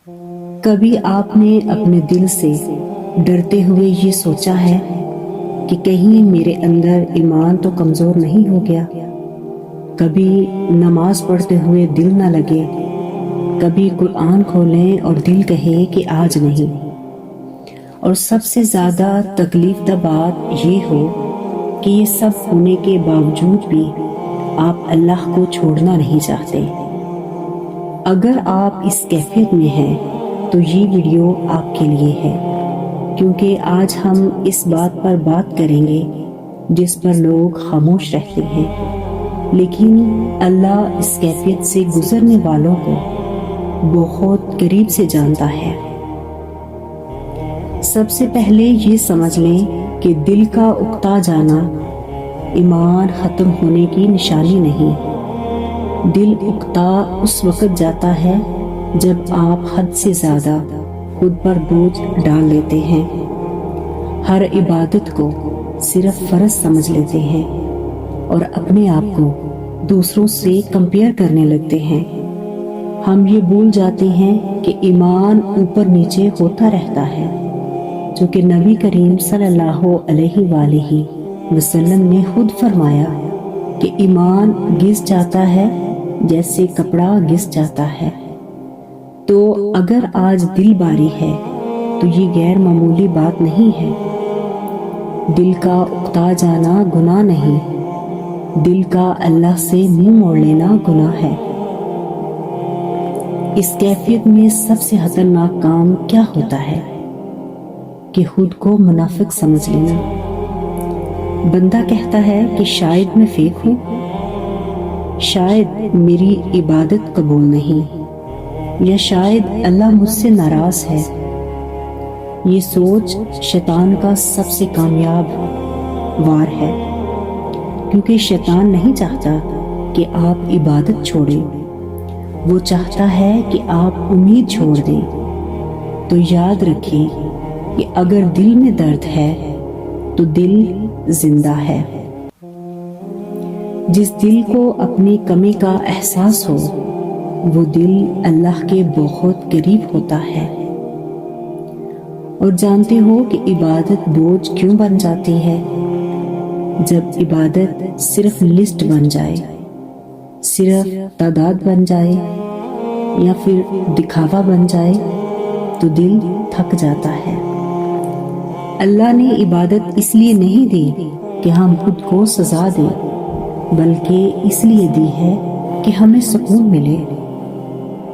کبھی آپ نے اپنے دل سے ڈرتے ہوئے یہ سوچا ہے کہ کہیں میرے اندر ایمان تو کمزور نہیں ہو گیا؟ کبھی نماز پڑھتے ہوئے دل نہ لگے، کبھی قرآن کھولیں اور دل کہے کہ آج نہیں، اور سب سے زیادہ تکلیف دہ بات یہ ہو کہ یہ سب ہونے کے باوجود بھی آپ اللہ کو چھوڑنا نہیں چاہتے۔ اگر آپ اس کیفیت میں ہیں تو یہ ویڈیو آپ کے لیے ہے، کیونکہ آج ہم اس بات پر بات کریں گے جس پر لوگ خاموش رہتے ہیں، لیکن اللہ اس کیفیت سے گزرنے والوں کو بہت قریب سے جانتا ہے۔ سب سے پہلے یہ سمجھ لیں کہ دل کا اکتا جانا ایمان ختم ہونے کی نشانی نہیں۔ دل اکتا اس وقت جاتا ہے جب آپ حد سے زیادہ خود پر بوجھ ڈال لیتے ہیں، ہر عبادت کو صرف فرض سمجھ لیتے ہیں اور اپنے آپ کو دوسروں سے کمپیئر کرنے لگتے ہیں۔ ہم یہ بھول جاتے ہیں کہ ایمان اوپر نیچے ہوتا رہتا ہے، جو کہ نبی کریم صلی اللہ علیہ وآلہ وسلم نے خود فرمایا کہ ایمان گھس جاتا ہے جیسے کپڑا گھس جاتا ہے۔ تو اگر آج دل باری ہے تو یہ غیر معمولی بات نہیں ہے۔ دل کا اکتا جانا گناہ نہیں، دل کا اللہ سے منہ موڑ لینا گناہ ہے۔ اس کیفیت میں سب سے خطرناک کام کیا ہوتا ہے کہ خود کو منافق سمجھ لینا۔ بندہ کہتا ہے کہ شاید میں فیک ہوں، شاید میری عبادت قبول نہیں، یا شاید اللہ مجھ سے ناراض ہے۔ یہ سوچ شیطان کا سب سے کامیاب وار ہے، کیونکہ شیطان نہیں چاہتا کہ آپ عبادت چھوڑیں، وہ چاہتا ہے کہ آپ امید چھوڑ دیں۔ تو یاد رکھیں کہ اگر دل میں درد ہے تو دل زندہ ہے۔ جس دل کو اپنی کمی کا احساس ہو وہ دل اللہ کے بہت قریب ہوتا ہے۔ اور جانتے ہو کہ عبادت بوجھ کیوں بن جاتی ہے؟ جب عبادت صرف لسٹ بن جائے، صرف تعداد بن جائے، یا پھر دکھاوا بن جائے تو دل تھک جاتا ہے۔ اللہ نے عبادت اس لیے نہیں دی کہ ہم خود کو سزا دیں، بلکہ اس لیے دی ہے کہ ہمیں سکون ملے۔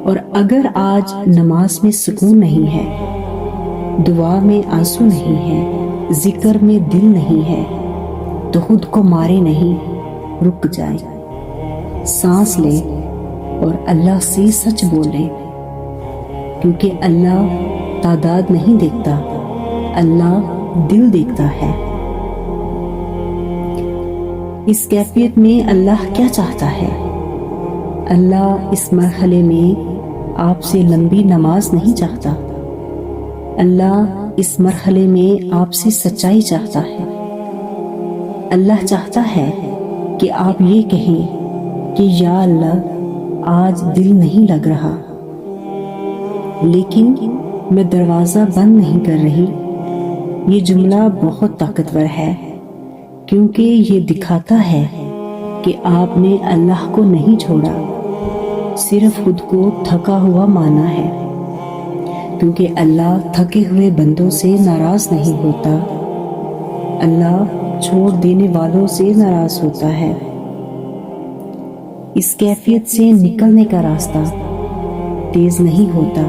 اور اگر آج نماز میں سکون نہیں ہے، دعا میں آنسو نہیں ہے، ذکر میں دل نہیں ہے، تو خود کو مارے نہیں، رک جائیں، سانس لیں اور اللہ سے سچ بولیں، کیونکہ اللہ تعداد نہیں دیکھتا، اللہ دل دیکھتا ہے۔ اس کیفیت میں اللہ کیا چاہتا ہے؟ اللہ اس مرحلے میں آپ سے لمبی نماز نہیں چاہتا، اللہ اس مرحلے میں آپ سے سچائی چاہتا ہے۔ اللہ چاہتا ہے کہ آپ یہ کہیں کہ یا اللہ آج دل نہیں لگ رہا، لیکن میں دروازہ بند نہیں کر رہی۔ یہ جملہ بہت طاقتور ہے، کیونکہ یہ دکھاتا ہے کہ آپ نے اللہ کو نہیں چھوڑا، صرف خود کو تھکا ہوا مانا ہے، کیونکہ اللہ تھکے ہوئے بندوں سے ناراض نہیں ہوتا، اللہ چھوڑ دینے والوں سے ناراض ہوتا ہے۔ اس کیفیت سے نکلنے کا راستہ تیز نہیں ہوتا،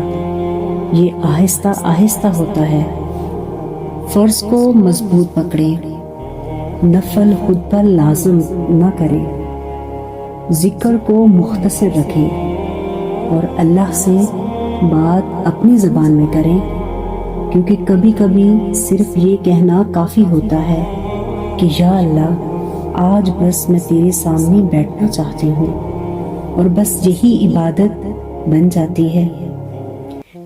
یہ آہستہ آہستہ ہوتا ہے۔ فرض کو مضبوط پکڑیں، نفل خود پر لازم نہ کریں، ذکر کو مختصر رکھیں اور اللہ سے بات اپنی زبان میں کریں، کیونکہ کبھی کبھی صرف یہ کہنا کافی ہوتا ہے کہ یا اللہ آج بس میں تیرے سامنے بیٹھنا چاہتی ہوں، اور بس یہی عبادت بن جاتی ہے،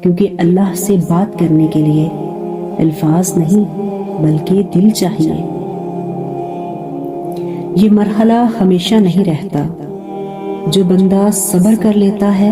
کیونکہ اللہ سے بات کرنے کے لیے الفاظ نہیں بلکہ دل چاہیے۔ یہ مرحلہ ہمیشہ نہیں رہتا۔ جو بندہ صبر کر لیتا ہے